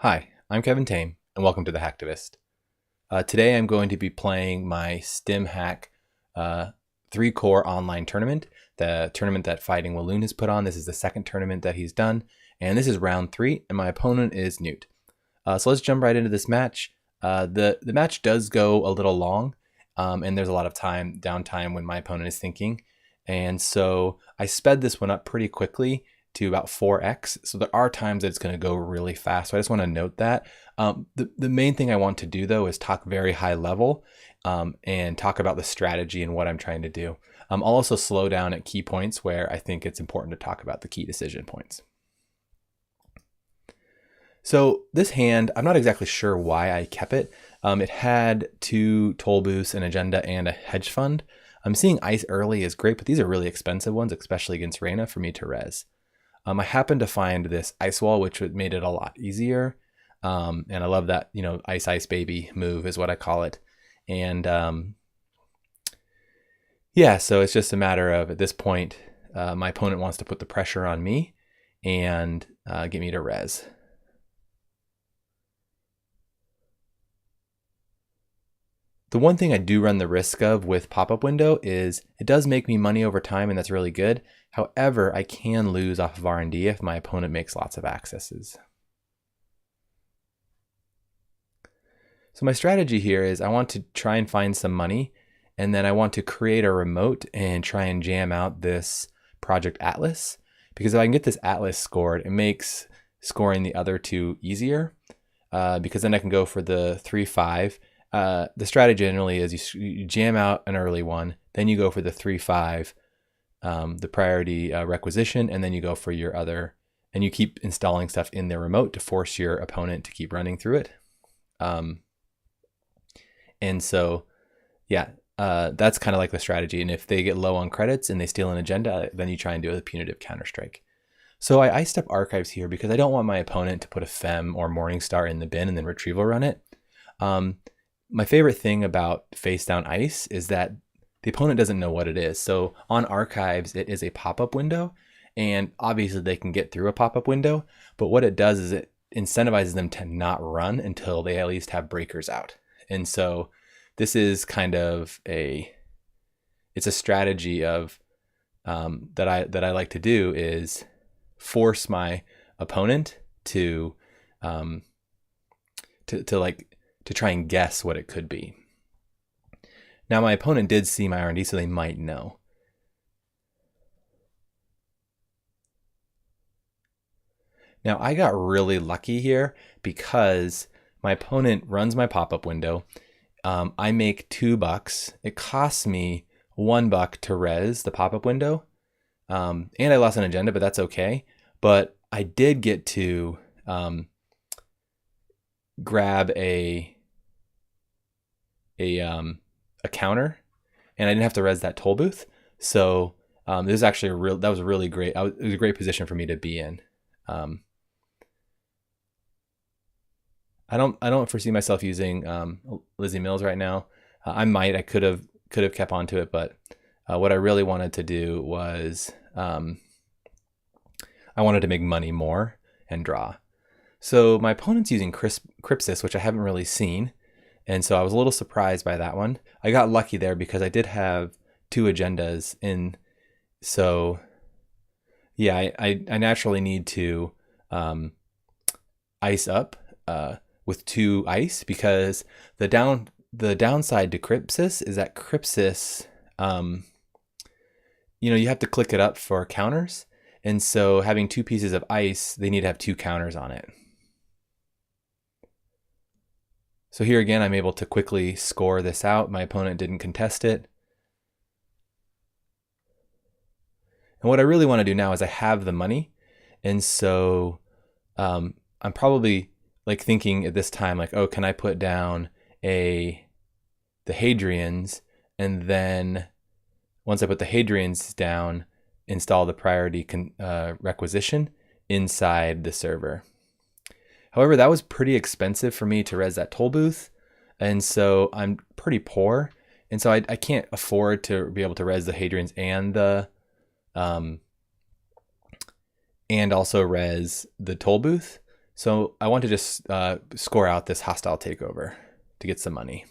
Hi, I'm Kevintame, and welcome to the Hacktivist. Today I'm going to be playing my Stimhack 3-core online tournament, the tournament that Fighting Walloon has put on. This is the second tournament that he's done, and this is round 3, and my opponent is Newt. So let's jump right into this match. The match does go a little long, and there's a lot of downtime when my opponent is thinking, and so I sped this one up pretty quickly to about 4x. So there are times that it's going to go really fast. So I just want to note that. The main thing I want to do though is talk very high level and talk about the strategy and what I'm trying to do. I'll also slow down at key points where I think it's important to talk about the key decision points. So this hand, I'm not exactly sure why I kept it. It had 2 toll booths, an agenda, and a hedge fund. I'm seeing ice early is great, but these are really expensive ones, especially against Reina, for me to res. I happened to find this ice wall, which made it a lot easier. And I love that, ice baby move is what I call it. And yeah, so it's just a matter of, at this point, my opponent wants to put the pressure on me and get me to res. The one thing I do run the risk of with pop-up window is it does make me money over time, and that's really good. However, I can lose off of R&D if my opponent makes lots of accesses. So my strategy here is I want to try and find some money, and then I want to create a remote and try and jam out this Project Atlas, because if I can get this Atlas scored, it makes scoring the other 2 easier, because then I can go for the 3-5. The strategy generally is you jam out an early one, then you go for the 3-5, the priority requisition, and then you go for your other, and you keep installing stuff in the remote to force your opponent to keep running through it. And so, yeah, that's kind of like the strategy. And if they get low on credits and they steal an agenda, then you try and do a punitive counterstrike. So I iced up archives here because I don't want my opponent to put a Fem or Morningstar in the bin and then retrieval run it. My favorite thing about face down ice is that the opponent doesn't know what it is. So on archives, it is a pop-up window, and obviously they can get through a pop-up window, but what it does is it incentivizes them to not run until they at least have breakers out. And so this is kind of it's a strategy of that I like to do, is force my opponent to try and guess what it could be. Now my opponent did see my R&D, so they might know. Now I got really lucky here because my opponent runs my pop-up window. I make $2. It costs me $1 to res the pop-up window. And I lost an agenda, but that's okay. But I did get to grab a counter, and I didn't have to res that toll booth. So this is actually that was a really great, it was a great position for me to be in. I don't foresee myself using Lizzie Mills right now. I could have kept on to it, but what I really wanted to do was I wanted to make money more and draw. So my opponent's using Crypsis, which I haven't really seen. And so I was a little surprised by that one. I got lucky there because I did have 2 agendas in. So yeah, I naturally need to ice up with 2 ice, because the downside to Crypsis is that Crypsis, you have to click it up for counters. And so having 2 pieces of ice, they need to have 2 counters on it. So here again, I'm able to quickly score this out. My opponent didn't contest it. And what I really want to do now is I have the money. And so I'm probably thinking at this time, oh, can I put down the Hadrians, and then once I put the Hadrians down, install the priority requisition inside the server. However, that was pretty expensive for me to res that toll booth, and so I'm pretty poor, and so I can't afford to be able to res the Hadrians and the and also res the toll booth. So I want to just score out this hostile takeover to get some money.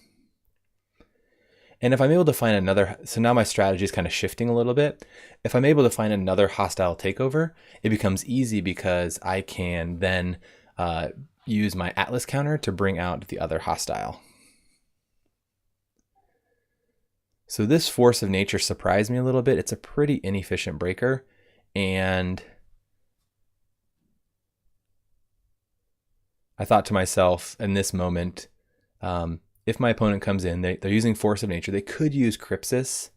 And if I'm able to find another, so now my strategy is kind of shifting a little bit. If I'm able to find another hostile takeover, it becomes easy because I can then use my Atlas counter to bring out the other hostile. So this force of nature surprised me a little bit. It's a pretty inefficient breaker, and I thought to myself in this moment, if my opponent comes in, they're using force of nature. They could use Crypsis,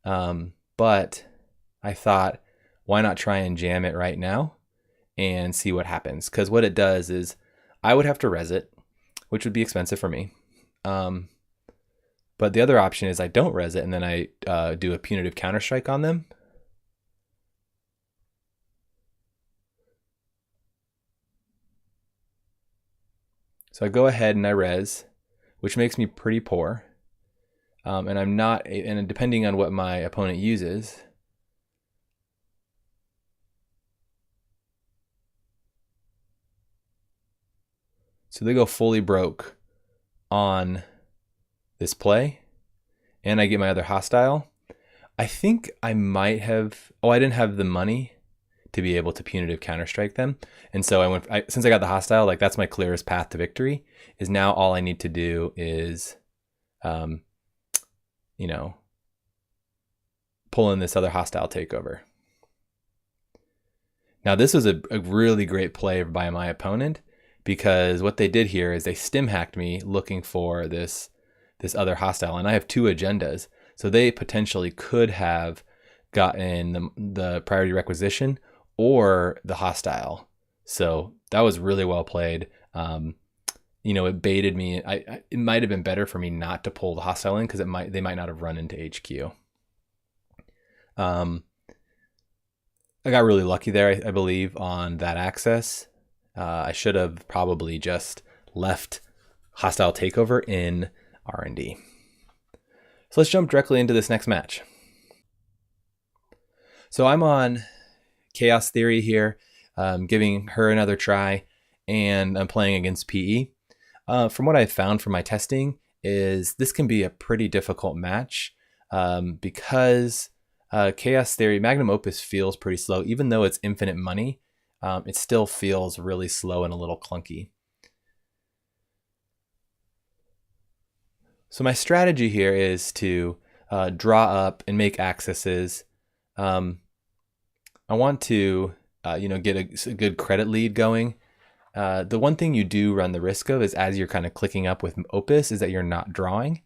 but I thought, why not try and jam it right now and see what happens? Because what it does is I would have to res it, which would be expensive for me. But the other option is I don't res it and then I do a punitive counterstrike on them. So I go ahead and I res, which makes me pretty poor. And I'm not, and depending on what my opponent uses, so they go fully broke on this play, and I get my other hostile. I think I might have, I didn't have the money to be able to punitive counterstrike them. And so since I got the hostile, like that's my clearest path to victory, is now all I need to do is, pull in this other hostile takeover. Now this was a really great play by my opponent, because what they did here is they Stimhacked me looking for this other hostile, and I have two agendas. So they potentially could have gotten the priority requisition or the hostile. So that was really well played. It baited me. It might have been better for me not to pull the hostile in, because they might not have run into HQ. I got really lucky there, I believe, on that access. I should have probably just left hostile takeover in R&D. So let's jump directly into this next match. So I'm on Chaos Theory here, giving her another try, and I'm playing against PE. From what I've found from my testing is this can be a pretty difficult match because Chaos Theory, Magnum Opus feels pretty slow. Even though it's infinite money, it still feels really slow and a little clunky. So my strategy here is to draw up and make accesses. I want to get a good credit lead going. The one thing you do run the risk of is, as you're kind of clicking up with Opus, is that you're not drawing.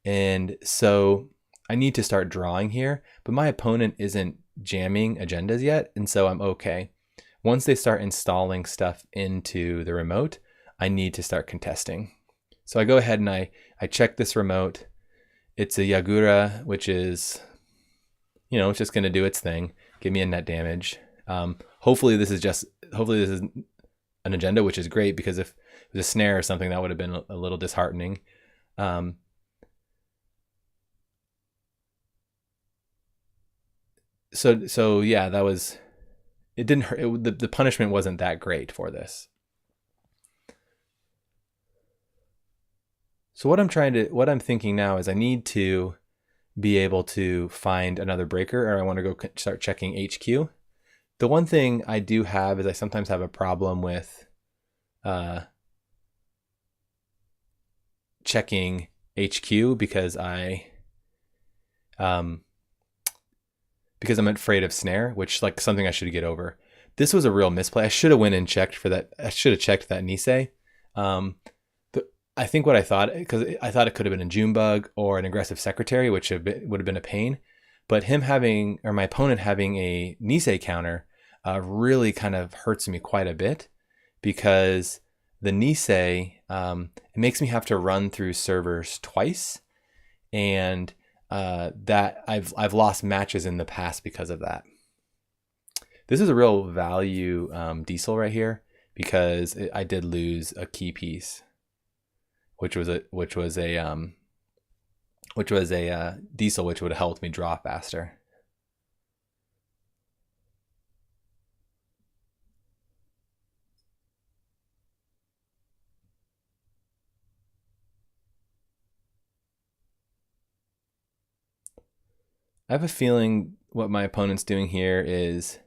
And so I need to start drawing here, but my opponent isn't jamming agendas yet, and so I'm okay. Once they start installing stuff into the remote, I need to start contesting. So I go ahead and I check this remote. It's a Yagura, which is, it's just going to do its thing, give me a net damage. Hopefully this is an agenda, which is great, because if it was a snare or something, that would have been a little disheartening. So yeah, that was, it didn't hurt. The punishment wasn't that great for this. So what I'm thinking now is I need to be able to find another breaker, or I want to go start checking HQ. The one thing I do have is I sometimes have a problem with checking HQ because I'm afraid of snare, which like something I should get over. This was a real misplay. I should have went and checked for that. I should have checked that Nisei. I think what I thought, because I thought it could have been a Junebug or an aggressive secretary, which would have been a pain. But my opponent having a Nisei counter really kind of hurts me quite a bit, because the Nisei, it makes me have to run through servers twice, and that I've lost matches in the past because of that. This is a real value diesel right here, because I did lose a key piece, which was a diesel, which would have helped me draw faster. I have a feeling what my opponent's doing here is,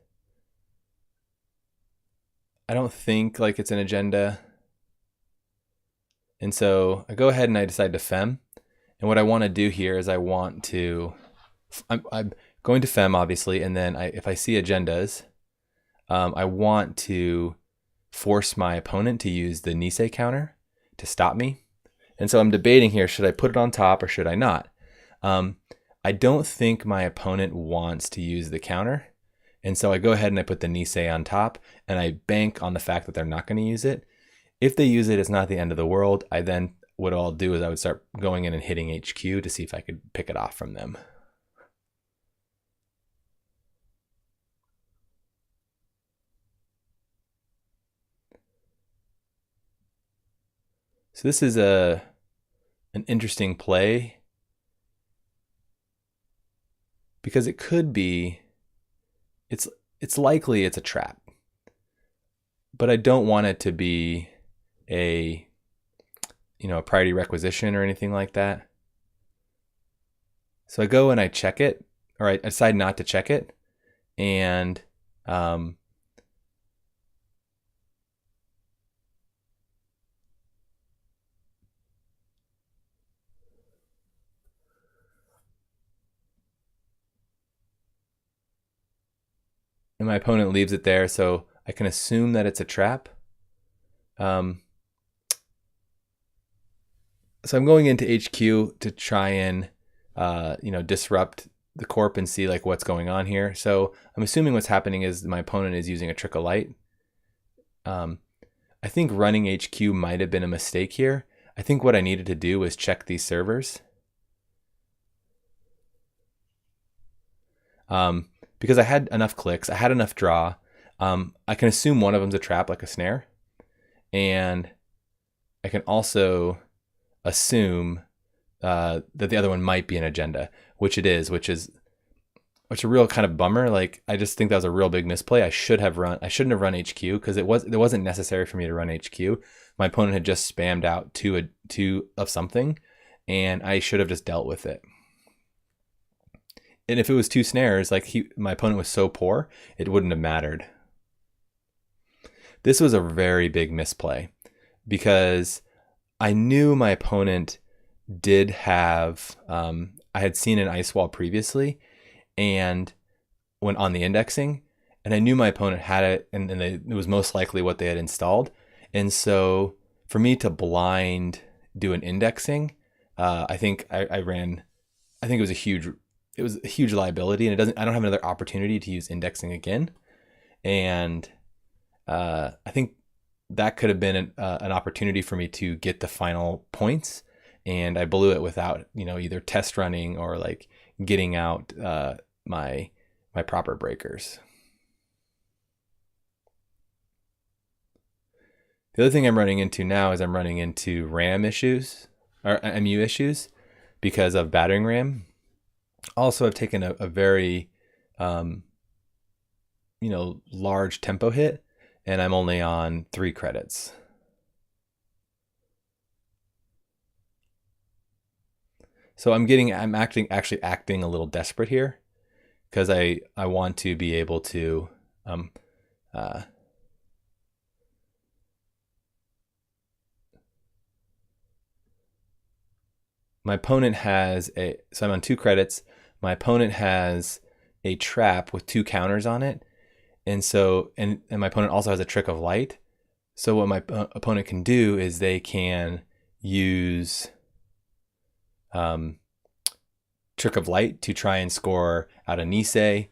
I don't think like it's an agenda. And so I go ahead and I decide to fem. And what I want to do here is I'm going to fem obviously, and then if I see agendas, I want to force my opponent to use the Nisei counter to stop me. And so I'm debating here, should I put it on top or should I not? I don't think my opponent wants to use the counter. And so I go ahead and I put the Nisei on top and I bank on the fact that they're not going to use it. If they use it, it's not the end of the world. What I'll do is I would start going in and hitting HQ to see if I could pick it off from them. So this is an interesting play because it could be, it's likely it's a trap, but I don't want it to be a priority requisition or anything like that. So I go and I check it, or I decide not to check it, and my opponent leaves it there, so I can assume that it's a trap. So I'm going into HQ to try and disrupt the corp and see like what's going on here. So I'm assuming what's happening is my opponent is using a trick of light. I think running HQ might have been a mistake here. I think what I needed to do was check these servers. Because I had enough clicks, I had enough draw. I can assume one of them's a trap, like a snare. And I can also assume that the other one might be an agenda, which it is, which a real kind of bummer. Like, I just think that was a real big misplay. I shouldn't have run HQ because it wasn't necessary for me to run HQ. My opponent had just spammed out two of something, and I should have just dealt with it. And if it was two snares, like my opponent was so poor, it wouldn't have mattered. This was a very big misplay because I knew my opponent did have, I had seen an ice wall previously and when on the indexing, and I knew my opponent had it and it was most likely what they had installed. And so for me to blind do an indexing, I think it was a huge liability, and I don't have another opportunity to use indexing again. And I think that could have been an opportunity for me to get the final points, and I blew it without either test running or like getting out my proper breakers. The other thing I'm running into now is I'm running into RAM issues or MU issues because of battering RAM. Also, I've taken a very large tempo hit, and I'm only on 3 credits. So I'm actually acting a little desperate here because I want to be able to my opponent has so I'm on 2 credits. My opponent has a trap with 2 counters on it. And so, and my opponent also has a trick of light. So what my opponent can do is they can use trick of light to try and score out a Nisei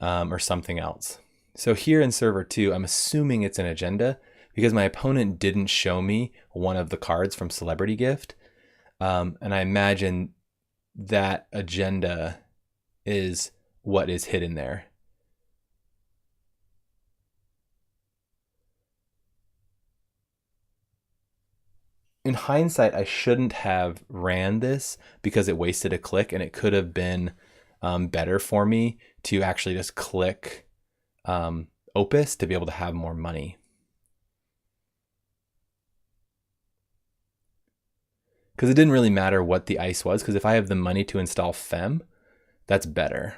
or something else. So here in server 2, I'm assuming it's an agenda because my opponent didn't show me one of the cards from Celebrity Gift. And I imagine that agenda is what is hidden there. In hindsight, I shouldn't have ran this because it wasted a click, and it could have been better for me to actually just click Opus to be able to have more money. Because it didn't really matter what the ice was, because if I have the money to install Fem, That's better.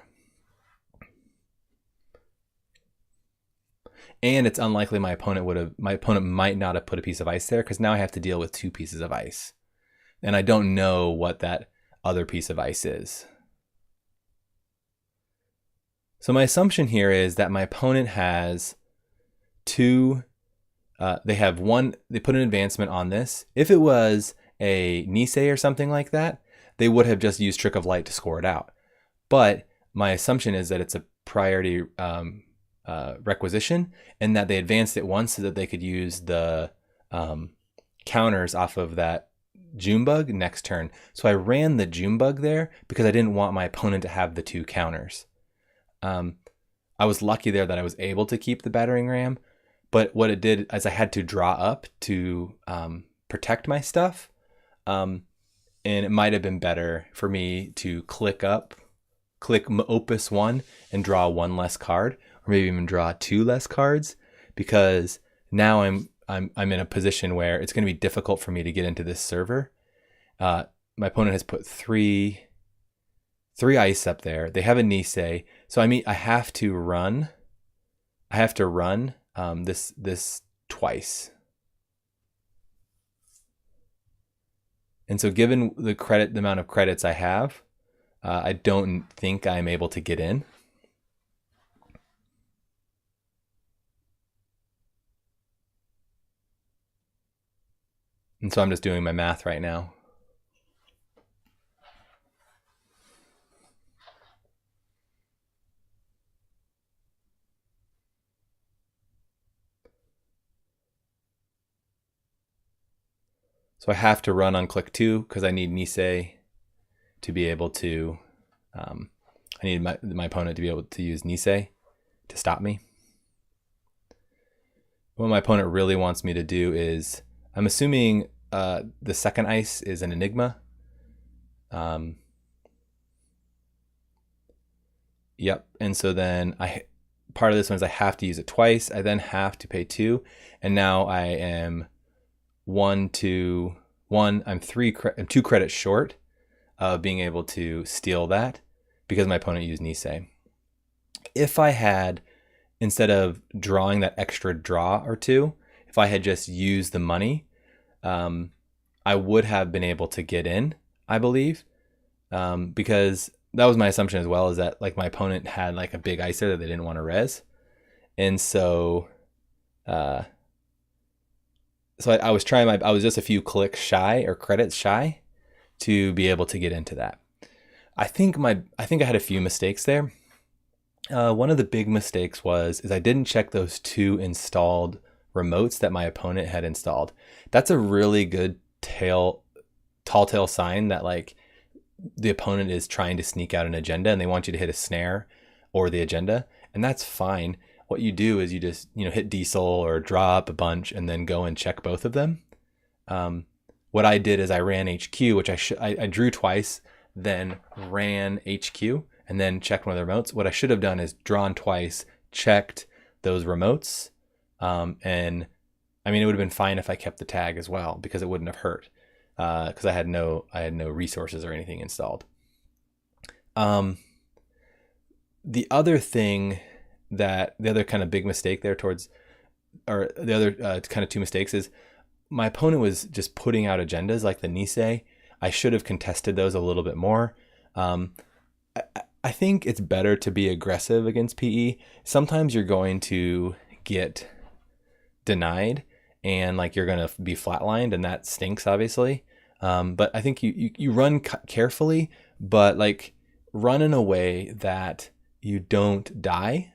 And it's unlikely my opponent might not have put a piece of ice there, because now I have to deal with 2 pieces of ice. And I don't know what that other piece of ice is. So my assumption here is that my opponent has 2, they put an advancement on this. If it was a Nisei or something like that, they would have just used Trick of Light to score it out. But my assumption is that it's a priority requisition, and that they advanced it once so that they could use the counters off of that Junebug next turn. So I ran the Junebug there because I didn't want my opponent to have the 2 counters. I was lucky there that I was able to keep the battering ram, but what it did is I had to draw up to protect my stuff, and it might have been better for me to click Opus 1 and draw 1 less card, or maybe even draw 2 less cards, because now I'm in a position where it's going to be difficult for me to get into this server. My opponent has put 3 ice up there. They have a Nisei, so I have to run this twice. And so given the amount of credits I have, I don't think I'm able to get in. And so I'm just doing my math right now. So I have to run on click 2 because I need Nisei to be able to, I need my opponent to be able to use Nisei to stop me. What my opponent really wants me to do is, I'm assuming the second ice is an Enigma. Yep, and so then part of this one is I have to use it twice. I then have to pay 2, and now I am I'm 2 credits short of being able to steal that because my opponent used Nisei. If I had, instead of drawing that extra draw or 2, if I had just used the money, I would have been able to get in, I believe, because that was my assumption as well, is that like my opponent had like a big ice there that they didn't want to res. And so I was just a few clicks shy, or credits shy, to be able to get into that. I think I had a few mistakes there. One of the big mistakes is I didn't check those 2 installed remotes that my opponent had installed. That's a really good tall tale sign that like the opponent is trying to sneak out an agenda and they want you to hit a snare or the agenda, and that's fine. What you do is you just hit diesel or draw up a bunch and then go and check both of them. What I did is I ran HQ, which I drew twice, then ran HQ, and then checked one of the remotes. What I should have done is drawn twice, checked those remotes, and I mean, it would have been fine if I kept the tag as well, because it wouldn't have hurt, because I had no resources or anything installed. The other kind of big mistake there the other kind of 2 mistakes is my opponent was just putting out agendas like the Nisei. I should have contested those a little bit more. I think it's better to be aggressive against PE. Sometimes you're going to get denied and like you're going to be flatlined, and that stinks, obviously. But I think you run carefully, but like run in a way that you don't die,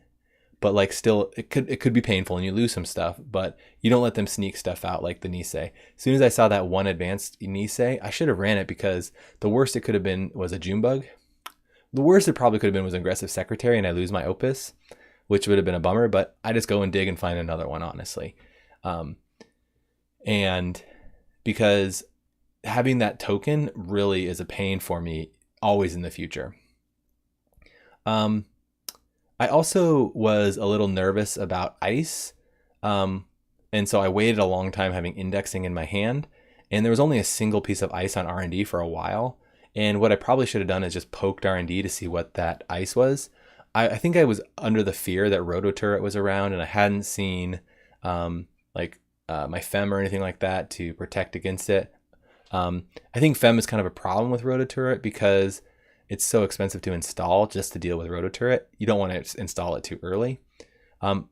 but like still it could be painful and you lose some stuff, but you don't let them sneak stuff out like the Nisei. As soon as I saw that 1 advanced Nisei, I should have ran it, because the worst it could have been was a Junebug. The worst it probably could have been was an aggressive secretary and I lose my Opus, which would have been a bummer, but I just go and dig and find another one, honestly. And because having that token really is a pain for me always in the future. I also was a little nervous about ice. And so I waited a long time having indexing in my hand, and there was only a single piece of ice on R&D for a while. And what I probably should have done is just poked R&D to see what that ice was. I think I was under the fear that Rototurret was around, and I hadn't seen my Fem or anything like that to protect against it. I think Fem is kind of a problem with Rototurret because it's so expensive to install just to deal with Rototurret. You don't want to install it too early. And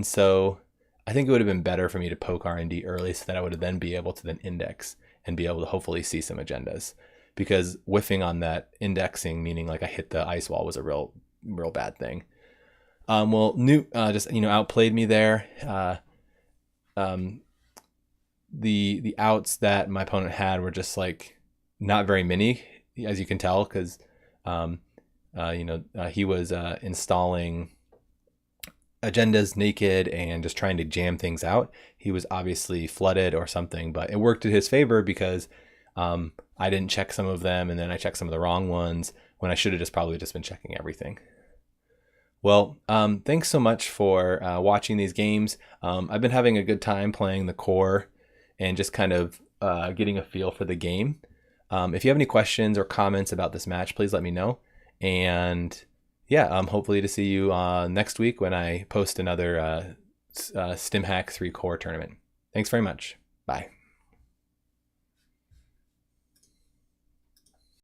so I think it would have been better for me to poke R&D early so that I would then be able to then index and be able to hopefully see some agendas. Because whiffing on that indexing, meaning like I hit the ice wall, was a real bad thing. Well, Newt just outplayed me there. The outs that my opponent had were just like not very many, as you can tell, because he was installing agendas naked and just trying to jam things out. He was obviously flooded or something, but it worked in his favor because I didn't check some of them, and then I checked some of the wrong ones when I should have probably been checking everything. Well, thanks so much for watching these games. I've been having a good time playing the core and just kind of getting a feel for the game. If you have any questions or comments about this match, please let me know. And yeah, hopefully to see you next week when I post another Stimhack 3 core tournament. Thanks very much. Bye.